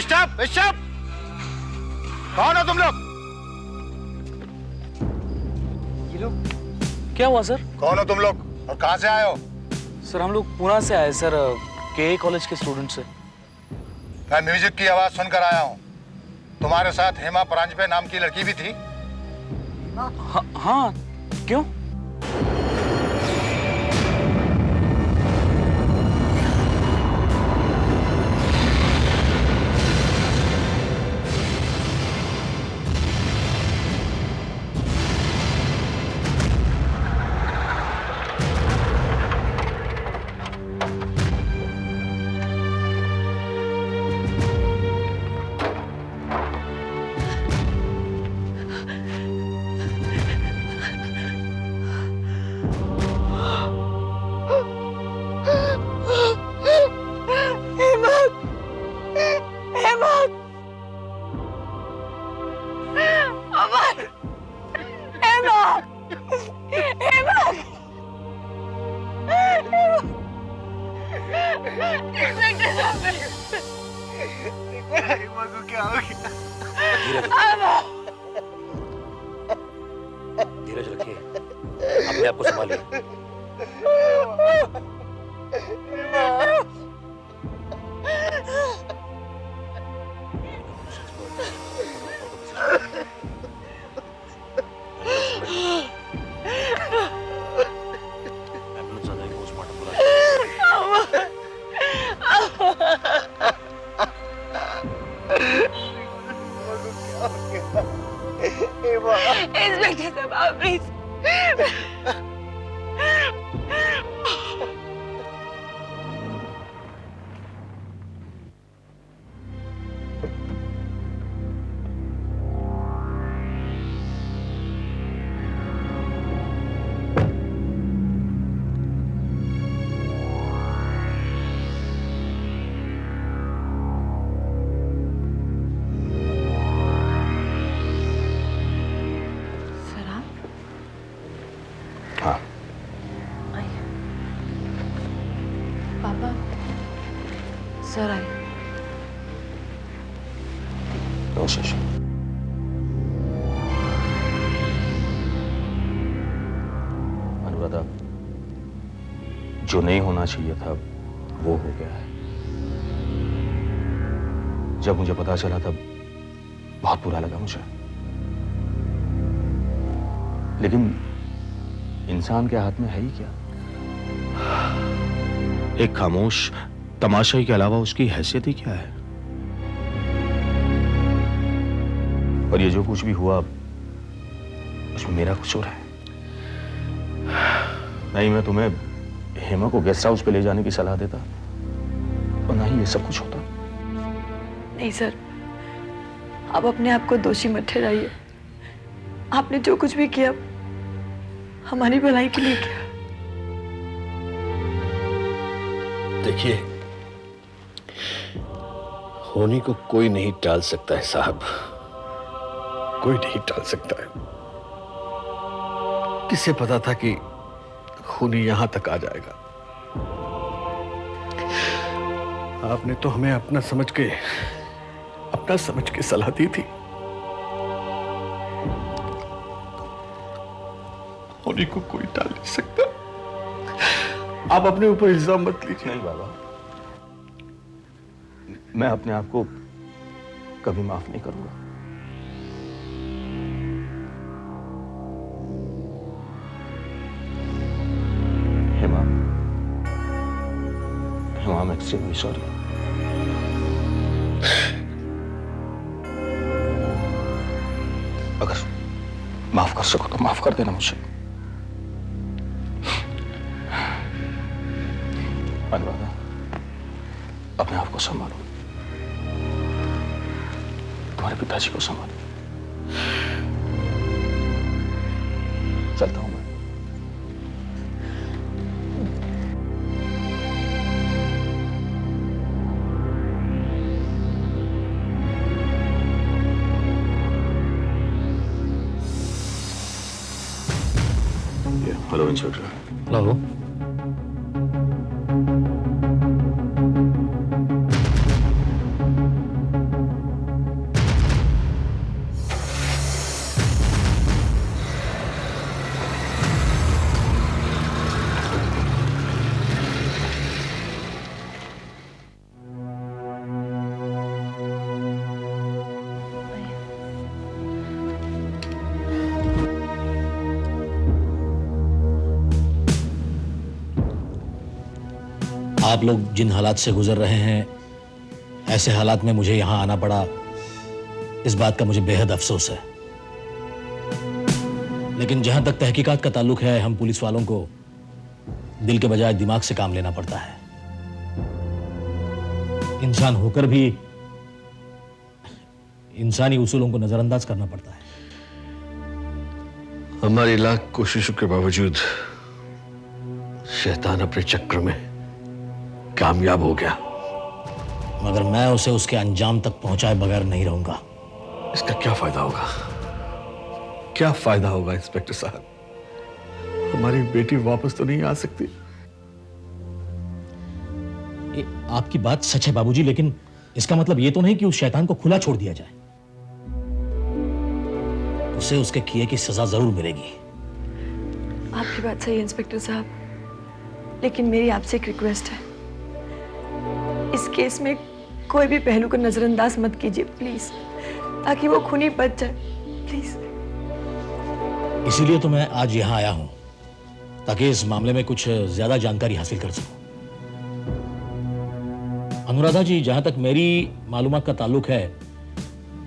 Stop stop! कौन हो तुम लोग? ये लोग क्या हुआ सर? कौन हो तुम लोग और कहां से आए हो? सर हम लोग पुणे से आए सर, के कॉलेज के स्टूडेंट से। मैं म्यूजिक की आवाज सुनकर आया हूँ। तुम्हारे साथ हेमा परांजपे नाम की लड़की भी थी? हाँ, क्यों? धीरज रखिए, अपने आप को संभालिए। इंस्पेक्टर साहब आप प्लीज पापा सर आए। अनुराधा, जो नहीं होना चाहिए था वो हो गया है। जब मुझे पता चला तब बहुत बुरा लगा मुझे, लेकिन इंसान के हाथ में है ही क्या? एक खामोश तमाशाई के अलावा उसकी हैसियत ही क्या है? और ये जो कुछ भी हुआ उसमें मेरा कसूर है। नहीं मैं तुम्हें हेमा को गेस्ट हाउस पे ले जाने की सलाह देता और ना ही ये सब कुछ होता। नहीं सर, आप अपने आप को दोषी मत ठहराइए। आपने जो कुछ भी किया हमारी भलाई के लिए किया। देखिए, होनी को कोई नहीं टाल सकता है साहब, कोई नहीं टाल सकता है। किसे पता था कि खूनी यहां तक आ जाएगा। आपने तो हमें अपना समझ के सलाह दी थी। होनी को कोई टाल नहीं सकता। आप अपने ऊपर इल्जाम मत लीजिए। नहीं बाबा, मैं अपने आप को कभी माफ नहीं करूंगा। Hema, Hema, I'm extremely sorry। अगर माफ कर सको तो माफ कर देना मुझे। अनुराधा, अपने आप को संभालो, तुम्हारे पिताजी को संभालो। चलता हूं मैं। Hello inspector. हेलो। आप लोग जिन हालात से गुजर रहे हैं, ऐसे हालात में मुझे यहां आना पड़ा, इस बात का मुझे बेहद अफसोस है। लेकिन जहां तक तहकीकात का ताल्लुक है, हम पुलिस वालों को दिल के बजाय दिमाग से काम लेना पड़ता है। इंसान होकर भी इंसानी उसूलों को नजरअंदाज करना पड़ता है। हमारी लाख कोशिशों के बावजूद शैतान अपने चक्र में कामयाब हो गया। मगर मैं उसे उसके अंजाम तक पहुंचाए बगैर नहीं रहूंगा। इसका क्या फायदा होगा? क्या फायदा होगा इंस्पेक्टर साहब? हमारी बेटी वापस तो नहीं आ सकती। आपकी बात सच है बाबूजी, लेकिन इसका मतलब यह तो नहीं कि उस शैतान को खुला छोड़ दिया जाए। उसे उसके किए की सजा जरूर मिलेगी। आपकी बात सही है इंस्पेक्टर साहब, लेकिन मेरी आपसे एक रिक्वेस्ट है, इस केस में कोई भी पहलू को नजरअंदाज मत कीजिए प्लीज, ताकि वो खूनी बच जाए प्लीज। इसीलिए तो मैं आज यहां आया हूं, ताकि इस मामले में कुछ ज्यादा जानकारी हासिल कर सकूं। अनुराधा जी, जहां तक मेरी मालूमात का ताल्लुक है,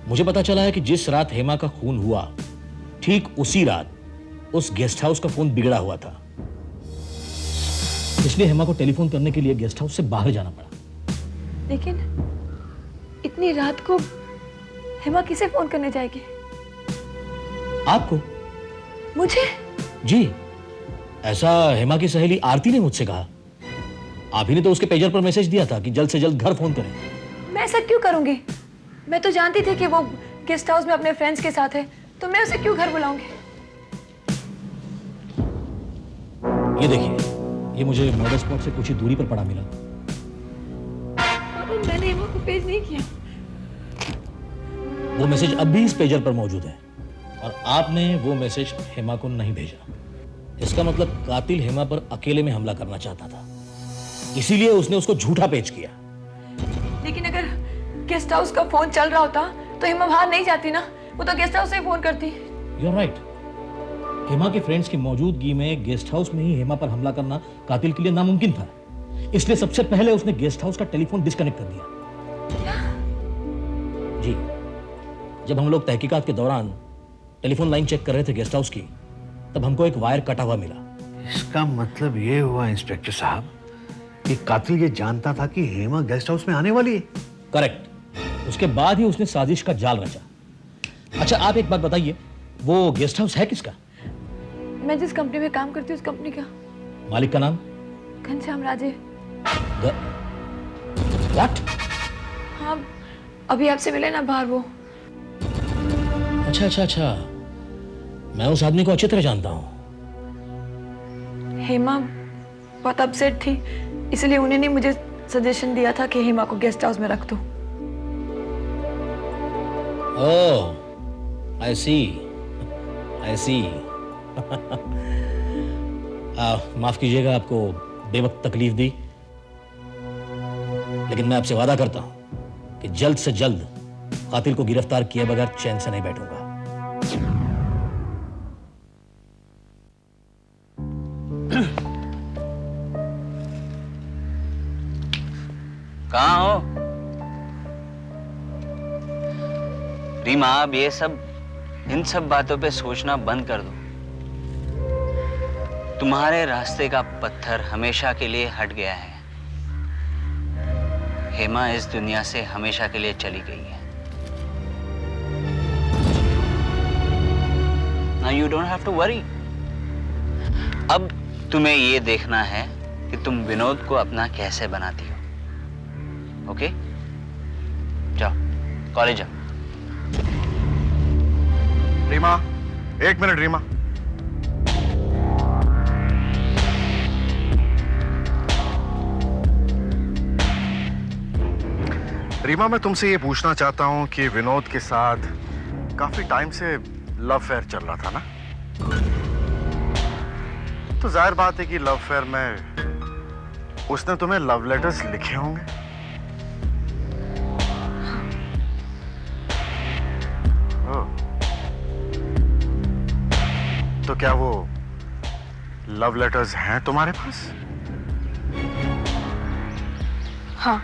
मुझे पता चला है कि जिस रात हेमा का खून हुआ, ठीक उसी रात उस गेस्ट हाउस का फोन बिगड़ा हुआ था। इसलिए हेमा को टेलीफोन करने के लिए गेस्ट हाउस से बाहर जाना पड़ा। लेकिन इतनी रात को हेमा किसे फोन करने जाएगी? आपको? मुझे? जी, ऐसा हेमा की सहेली आरती ने मुझसे कहा। आप ही ने तो उसके पेजर पर मैसेज दिया था कि जल्द से जल्द घर फोन करें। मैं ऐसा क्यों करूंगी? मैं तो जानती थी कि वो गेस्ट हाउस में अपने फ्रेंड्स के साथ है, तो मैं उसे क्यों घर बुलाऊंगी? ये देखिए, ये मुझे मर्डर स्पॉट से कुछ ही दूरी पर पड़ा मिला। मैंने हेमा को पेज नहीं किया। वो मैसेज अब भी इस पेजर पर मौजूद है और आपने वो मैसेज हेमा को नहीं भेजा। इसका मतलब कातिल हेमा पर अकेले में हमला करना चाहता था, इसीलिए उसने उसको झूठा पेज किया। लेकिन अगर गेस्ट हाउस का फोन चल रहा होता तो हेमा बाहर नहीं जाती ना, वो तो गेस्ट हाउस से ही फोन करती। You are right. हेमा के फ्रेंड्स की मौजूदगी में गेस्ट हाउस में ही हेमा पर हमला करना कातिल के लिए नामुमकिन था, इसलिए सबसे पहले उसने गेस्ट हाउस का टेलीफोन डिस्कनेक्ट कर दिया। जी, जब हम लोग तहकीकात के दौरान टेलीफोन लाइन चेक कर रहे थे गेस्ट हाउस की, तब हमको एक वायर कटा हुआ मिला। इसका मतलब ये हुआ इंस्पेक्टर साहब कि कातिल ये जानता था कि हेमा गेस्ट हाउस में आने वाली है। करेक्ट। उसके बाद ही उसने साजिश का जाल रचा। अच्छा, आप एक बात बताइए, वो गेस्ट हाउस है किसका? मैं जिस कंपनी में काम करती हूँ उस कंपनी का। मालिक का नाम? घनश्याम राजे। व्हाट? हाँ, अभी आपसे मिले ना बाहर वो। अच्छा अच्छा अच्छा, मैं उस आदमी को अच्छी तरह जानता हूँ। हेमा बहुत अपसेट थी, इसलिए उन्होंने मुझे सजेशन दिया था कि हेमा को गेस्ट हाउस में रख दो। ओह, आई सी, आई सी। माफ कीजिएगा आपको बेवक्त तकलीफ दी, लेकिन मैं आपसे वादा करता हूं कि जल्द से जल्द कातिल को गिरफ्तार किए बगैर चैन से नहीं बैठूंगा। कहाँ हो रीमा? अब ये सब, इन सब बातों पे सोचना बंद कर दो। तुम्हारे रास्ते का पत्थर हमेशा के लिए हट गया है। हेमा इस दुनिया से हमेशा के लिए चली गई है। Now you don't have to worry। अब तुम्हें ये देखना है कि तुम विनोद को अपना कैसे बनाती हो। ओके, जाओ कॉलेज जाओ। रीमा, एक मिनट रीमा। रीमा, मैं तुमसे ये पूछना चाहता हूं कि विनोद के साथ काफी टाइम से लव फेयर चल रहा था ना? तो जाहिर बात है कि लव फेयर में उसने तुम्हें लव लेटर्स लिखे होंगे। ओह, तो क्या वो लव लेटर्स हैं तुम्हारे पास? हाँ।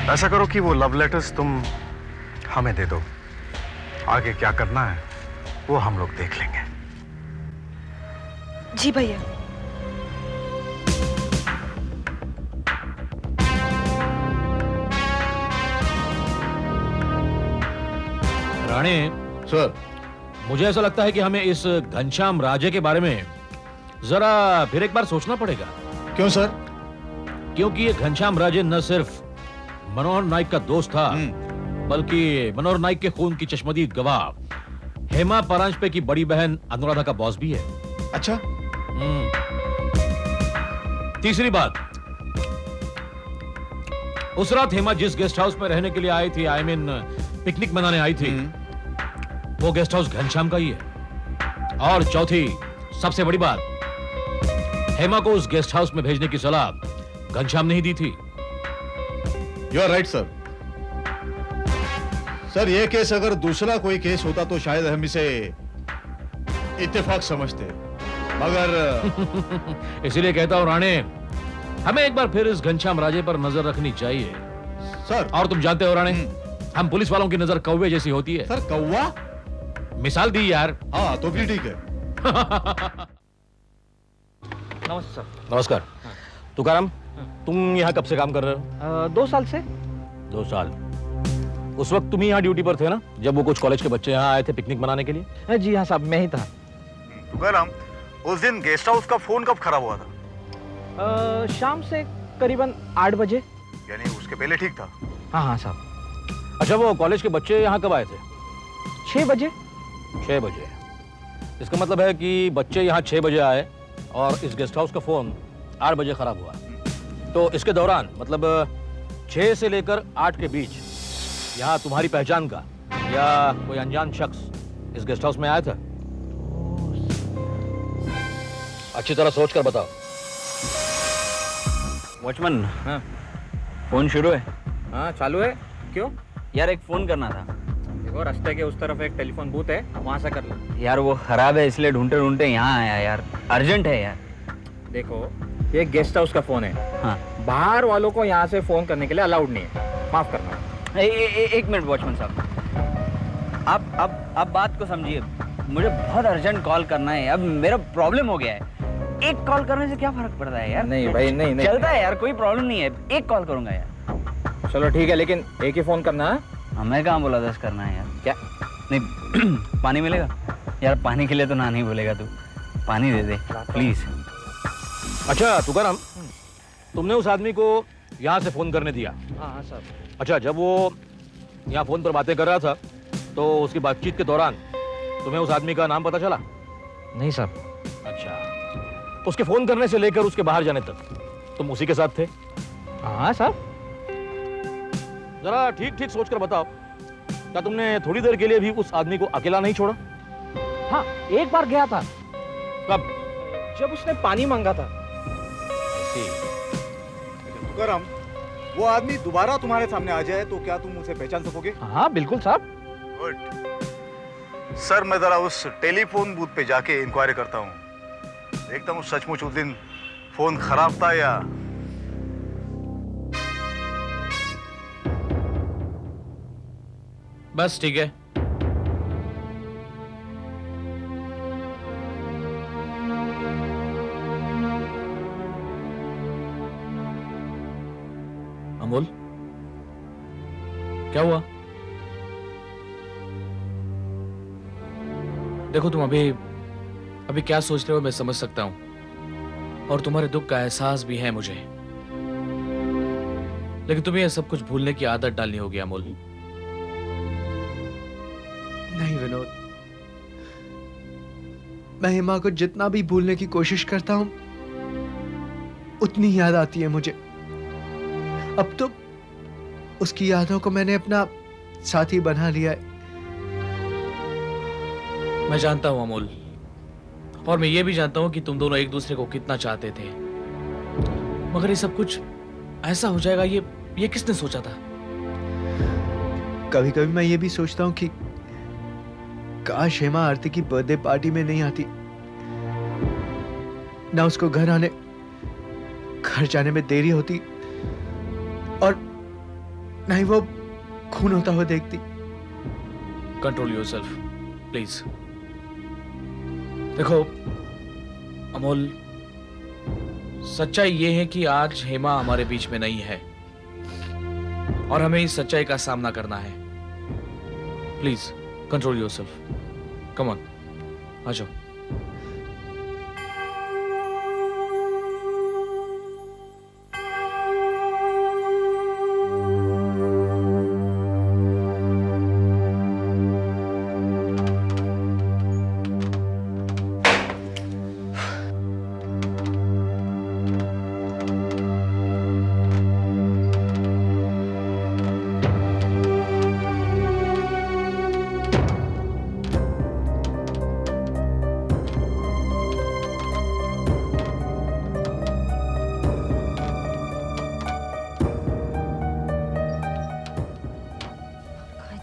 ऐसा करो कि वो लव लेटर्स तुम हमें दे दो। आगे क्या करना है वो हम लोग देख लेंगे। जी भैया। राणे सर, मुझे ऐसा लगता है कि हमें इस घनश्याम राजे के बारे में जरा फिर एक बार सोचना पड़ेगा। क्यों सर? क्योंकि ये घनश्याम राजे न सिर्फ मनोहर नाइक का दोस्त था, बल्कि मनोहर नाइक के खून की चश्मदीद गवाह हेमा परांजपे की बड़ी बहन अनुराधा का बॉस भी है। अच्छा, तीसरी बात, उस रात हेमा जिस गेस्ट हाउस में रहने के लिए आई थी, आई मीन पिकनिक मनाने आई थी, वो गेस्ट हाउस घनश्याम का ही है। और चौथी सबसे बड़ी बात, हेमा को उस गेस्ट हाउस में भेजने की सलाह घनश्याम ने ही दी थी। You are right sir. Sir, ये केस अगर दूसरा कोई केस होता तो शायद हम इसे इत्तेफाक समझते, मगर इसीलिए कहता हूं राणे, हमें एक बार फिर इस घनश्याम राजे पर नजर रखनी चाहिए। सर, और तुम जानते हो राणे, हम पुलिस वालों की नजर कौवे जैसी होती है। सर कौवा? मिसाल दी यार। हाँ, तो फिर ठीक है। नमस्ते सर। नमस्कार। तुकाराम, तुम यहाँ कब से काम कर रहे हो? 2 साल से। 2 साल। उस वक्त तुम ही यहाँ ड्यूटी पर थे ना, जब वो कुछ कॉलेज के बच्चे यहाँ आए थे पिकनिक मनाने के लिए? जी हाँ साहब, मैं ही था। तुकाराम, उस दिन गेस्ट हाउस का फोन कब खराब हुआ था? शाम से करीबन 8 बजे। यानी उसके पहले ठीक था? हाँ हाँ साहब। अच्छा, वो कॉलेज के बच्चे यहाँ कब आए थे? 6 बजे। 6 बजे। इसका मतलब है कि बच्चे यहाँ 6 बजे आए और इस गेस्ट हाउस का फोन 8 बजे खराब हुआ। तो इसके दौरान मतलब 6 से लेकर 8 के बीच यहाँ तुम्हारी पहचान का या कोई अनजान शख्स इस गेस्ट हाउस में आया था? अच्छी तरह सोच कर बताओ। वॉचमैन, हाँ फोन शुरू है? हाँ चालू है। क्यों? यार एक फोन करना था। देखो रास्ते के उस तरफ एक टेलीफोन बूथ है, वहां से कर लो। यार वो खराब है, इसलिए ढूंढते ढूंढते यहाँ आया यार। अर्जेंट है यार। देखो ये गेस्ट हाउस का फोन है। हाँ, बाहर वालों को यहाँ से फोन करने के लिए अलाउड नहीं है, माफ करना। एक मिनट वॉचमैन साहब, आप बात को समझिए। मुझे बहुत अर्जेंट कॉल करना है। अब मेरा प्रॉब्लम हो गया है। एक कॉल करने से क्या फर्क पड़ता है यार? नहीं भाई, नहीं नहीं चलता है यार, कोई प्रॉब्लम नहीं है। एक कॉल करूंगा यार। चलो ठीक है, लेकिन एक ही फोन करना है। हमें कहाँ बोला 10 करना है यार? क्या? नहीं पानी मिलेगा यार? पानी के लिए तो ना नहीं बोलेगा तू। पानी दे दे प्लीज। अच्छा तुकाराम, तुमने उस आदमी को यहाँ से फोन करने दिया? हाँ हाँ सर। अच्छा, जब वो यहाँ फोन पर बातें कर रहा था तो उसकी बातचीत के दौरान तुम्हें उस आदमी का नाम पता चला? नहीं सर। अच्छा, उसके फोन करने से लेकर उसके बाहर जाने तक तुम उसी के साथ थे? हाँ सर। जरा ठीक ठीक सोचकर बताओ, क्या तुमने थोड़ी देर के लिए भी उस आदमी को अकेला नहीं छोड़ा? हाँ, एक बार गया था कब? जब उसने पानी मांगा था। तुकाराम, वो आदमी दोबारा तुम्हारे सामने आ जाए तो क्या तुम उसे पहचान सकोगे? हाँ बिल्कुल साहब। गुड सर, मैं जरा उस टेलीफोन बूथ पे जाके इंक्वायरी करता हूँ, देखता हूँ सचमुच उस दिन फोन खराब था या। बस ठीक है। अमोल, क्या हुआ? देखो, तुम अभी क्या सोच रहे हो मैं समझ सकता हूं, और तुम्हारे दुख का एहसास भी है मुझे, लेकिन तुम्हें यह सब कुछ भूलने की आदत डालनी होगी अमोल। नहीं विनोद, मैं हिमा को जितना भी भूलने की कोशिश करता हूं उतनी याद आती है मुझे। अब तो उसकी यादों को मैंने अपना साथी बना लिया है। मैं जानता हूं अमोल, और मैं ये भी जानता हूं कि तुम दोनों एक दूसरे को कितना चाहते थे, मगर ये सब कुछ ऐसा हो जाएगा, ये किसने सोचा था? कभी कभी मैं ये भी सोचता हूं कि काश हेमा आरती की बर्थडे पार्टी में नहीं आती, ना उसको घर जाने में देरी होती, और ना ही वो खून होता हुआ देखती। Control yourself please. देखो अमोल, सच्चाई ये है कि आज हेमा हमारे बीच में नहीं है, और हमें इस सच्चाई का सामना करना है। Please control yourself. Come on, आ जाओ।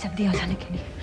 जल्दी आ जाने के लिए।